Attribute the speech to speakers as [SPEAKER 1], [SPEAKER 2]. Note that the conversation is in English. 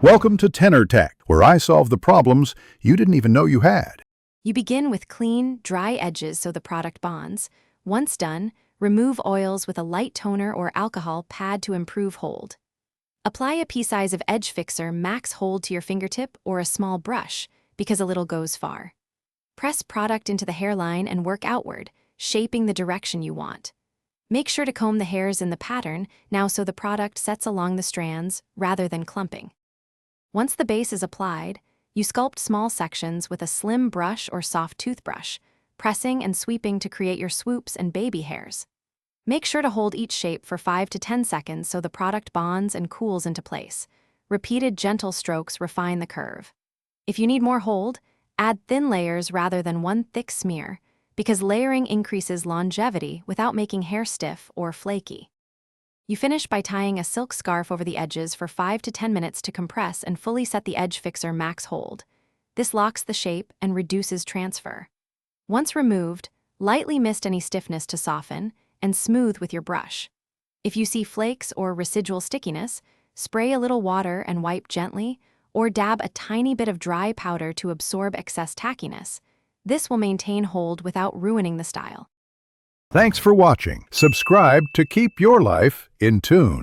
[SPEAKER 1] Welcome to Tenor Tech, where I solve the problems you didn't even know you had.
[SPEAKER 2] You begin with clean, dry edges so the product bonds. Once done, remove oils with a light toner or alcohol pad to improve hold. Apply a pea size of edge fixer max hold to your fingertip or a small brush, because a little goes far. Press product into the hairline and work outward, shaping the direction you want. Make sure to comb the hairs in the pattern now so the product sets along the strands rather than clumping. Once the base is applied, you sculpt small sections with a slim brush or soft toothbrush, pressing and sweeping to create your swoops and baby hairs. Make sure to hold each shape for 5 to 10 seconds so the product bonds and cools into place. Repeated gentle strokes refine the curve. If you need more hold, add thin layers rather than one thick smear, because layering increases longevity without making hair stiff or flaky. You finish by tying a silk scarf over the edges for 5 to 10 minutes to compress and fully set the edge fixer max hold. This locks the shape and reduces transfer. Once removed, lightly mist any stiffness to soften and smooth with your brush. If you see flakes or residual stickiness, spray a little water and wipe gently, or dab a tiny bit of dry powder to absorb excess tackiness. This will maintain hold without ruining the style.
[SPEAKER 1] Thanks for watching. Subscribe to keep your life in tune.